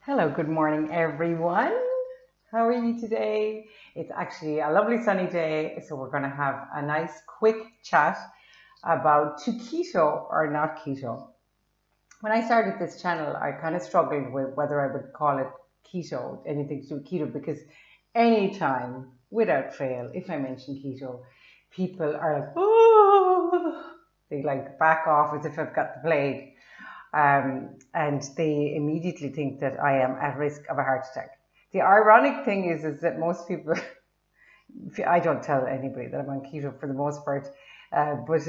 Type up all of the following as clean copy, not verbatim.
Hello, good morning, everyone. How are you today? It's actually a lovely sunny day, so we're going to have a nice quick chat about to keto or not keto. When I started this channel, I kind of struggled with whether I would call it keto, anything to do with keto, because anytime, without fail, if I mention keto, people are like, oh, they like back off as if I've got the plague. And they immediately think that I am at risk of a heart attack. The ironic thing is that most people, I don't tell anybody that I'm on keto for the most part, but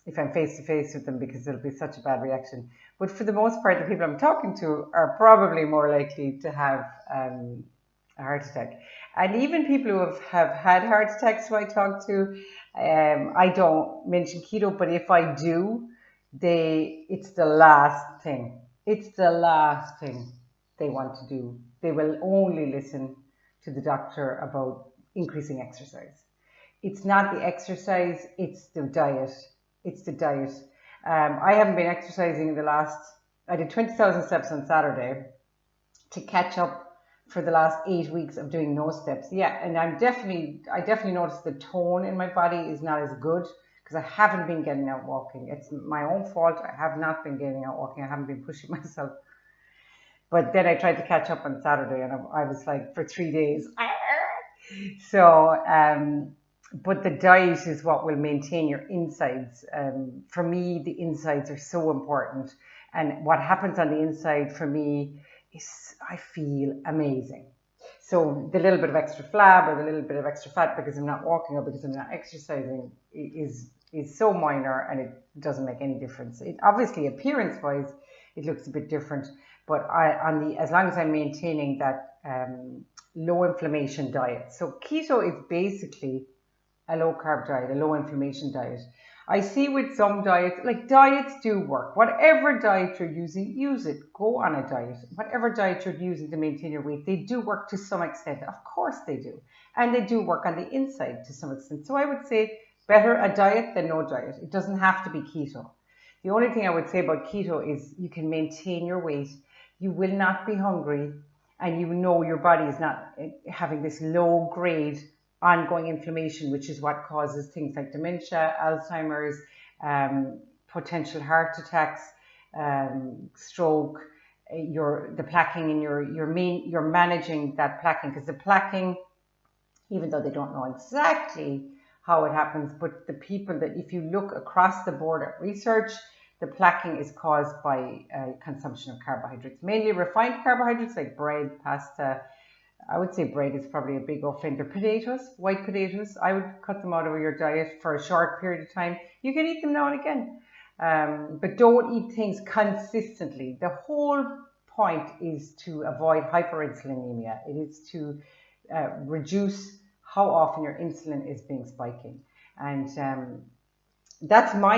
if I'm face to face with them, because it'll be such a bad reaction. But for the most part, the people I'm talking to are probably more likely to have a heart attack. And even people who have had heart attacks who I talk to, I don't mention keto, but if I do, it's the last thing. It's the last thing they want to do. They will only listen to the doctor about increasing exercise. It's not the exercise, it's the diet. It's the diet. I haven't been exercising in I did 20,000 steps on Saturday to catch up for the last 8 weeks of doing no steps. Yeah, and I definitely noticed the tone in my body is not as good because I haven't been getting out walking. It's my own fault. I have not been getting out walking. I haven't been pushing myself. But then I tried to catch up on Saturday and I was like for 3 days. So, but the diet is what will maintain your insides. For me, the insides are so important. And what happens on the inside for me is I feel amazing. So the little bit of extra flab or the little bit of extra fat because I'm not walking or because I'm not exercising is so minor and it doesn't make any difference. It obviously appearance wise, it looks a bit different, but as long as I'm maintaining that low inflammation diet. So keto is basically a low carb diet, a low inflammation diet. I see with some diets, like diets do work. Whatever diet you're using, use it. Go on a diet. Whatever diet you're using to maintain your weight, they do work to some extent. Of course they do. And they do work on the inside to some extent. So I would say better a diet than no diet. It doesn't have to be keto. The only thing I would say about keto is you can maintain your weight. You will not be hungry and you know your body is not having this low grade ongoing inflammation, which is what causes things like dementia, Alzheimer's, potential heart attacks, stroke, the plaquing in you're managing that plaquing because the plaquing, even though they don't know exactly how it happens, but the people that if you look across the board at research, the plaquing is caused by consumption of carbohydrates, mainly refined carbohydrates like bread, pasta. I would say bread is probably a big offender. Potatoes, white potatoes, I would cut them out of your diet for a short period of time. You can eat them now and again, but don't eat things consistently. The whole point is to avoid hyperinsulinemia. It is to reduce how often your insulin is being spiking. And that's my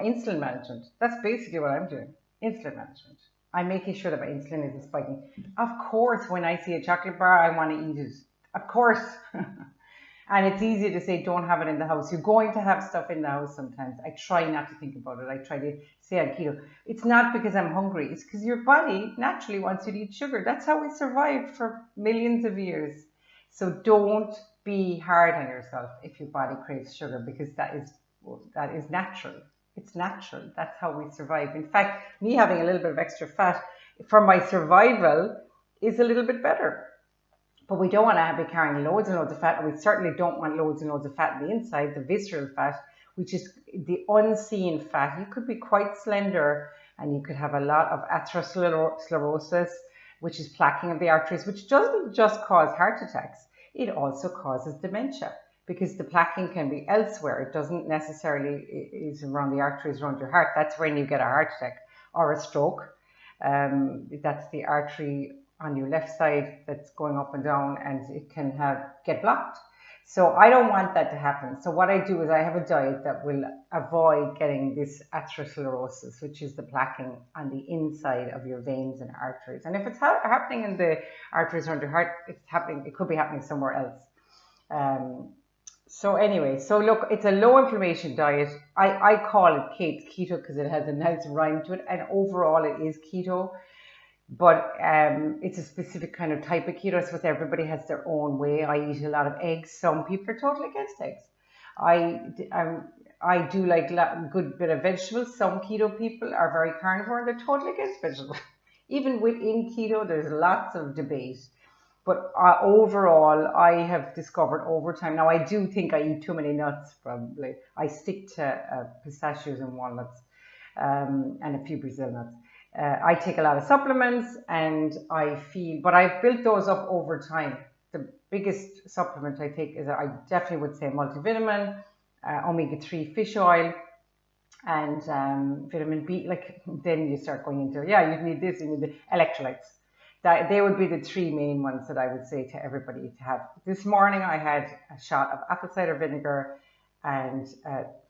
insulin management. That's basically what I'm doing, insulin management. I'm making sure that my insulin isn't spiking. Of course, when I see a chocolate bar, I want to eat it. Of course. And it's easy to say, don't have it in the house. You're going to have stuff in the house sometimes. I try not to think about it. I try to stay on keto. It's not because I'm hungry. It's because your body naturally wants you to eat sugar. That's how we survived for millions of years. So don't be hard on yourself if your body craves sugar because that is natural. It's natural. That's how we survive. In fact, me having a little bit of extra fat for my survival is a little bit better. But we don't want to be carrying loads and loads of fat, and we certainly don't want loads and loads of fat in the inside, the visceral fat, which is the unseen fat. You could be quite slender and you could have a lot of atherosclerosis, which is plaquing of the arteries, which doesn't just cause heart attacks. It also causes dementia because the plaquing can be elsewhere. It doesn't necessarily is around the arteries around your heart. That's when you get a heart attack or a stroke. That's the artery on your left side that's going up and down and it can get blocked. So I don't want that to happen. So what I do is I have a diet that will avoid getting this atherosclerosis, which is the plaquing on the inside of your veins and arteries. And if it's happening in the arteries around your heart, it could be happening somewhere else. So anyway, so look, it's a low inflammation diet. I call it keto because it has a nice rhyme to it. And overall it is keto. but it's a specific kind of type of keto. So everybody has their own way. I eat a lot of eggs. Some people are totally against eggs. I do like a good bit of vegetables. Some keto people are very carnivore. They're totally against vegetables. Even within keto, there's lots of debate. But overall, I have discovered over time. Now, I do think I eat too many nuts, probably. I stick to pistachios and walnuts, and a few Brazil nuts. I take a lot of supplements, and I feel, but I've built those up over time. The biggest supplement I take is, I definitely would say, multivitamin, omega-3 fish oil, and vitamin B. Like, then you start going into, yeah, you need this, you need the electrolytes. That they would be the three main ones that I would say to everybody to have. This morning I had a shot of apple cider vinegar and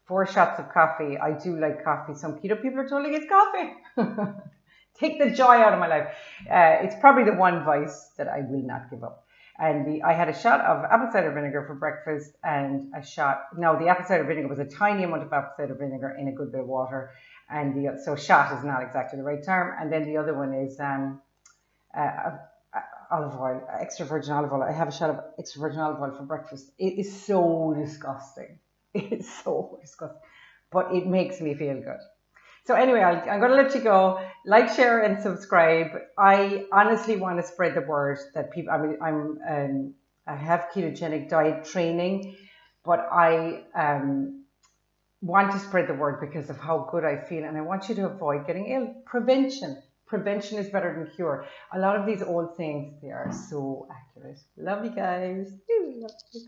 4 shots of coffee. I do like coffee. Some keto people are totally against coffee. Take the joy out of my life. It's probably the one vice that I will not give up. And I had a shot of apple cider vinegar for breakfast, and a shot. Now, the apple cider vinegar was a tiny amount of apple cider vinegar in a good bit of water, and so shot is not exactly the right term. And then the other one is olive oil, extra virgin olive oil. I have a shot of extra virgin olive oil for breakfast. It is so disgusting. It's so disgusting, but it makes me feel good. So anyway, I'm going to let you go. Like, share, and subscribe. I honestly want to spread the word that people. I mean, I have ketogenic diet training, but I want to spread the word because of how good I feel, and I want you to avoid getting ill. Prevention is better than cure. A lot of these old sayings, they are so accurate. Love you guys. Love you.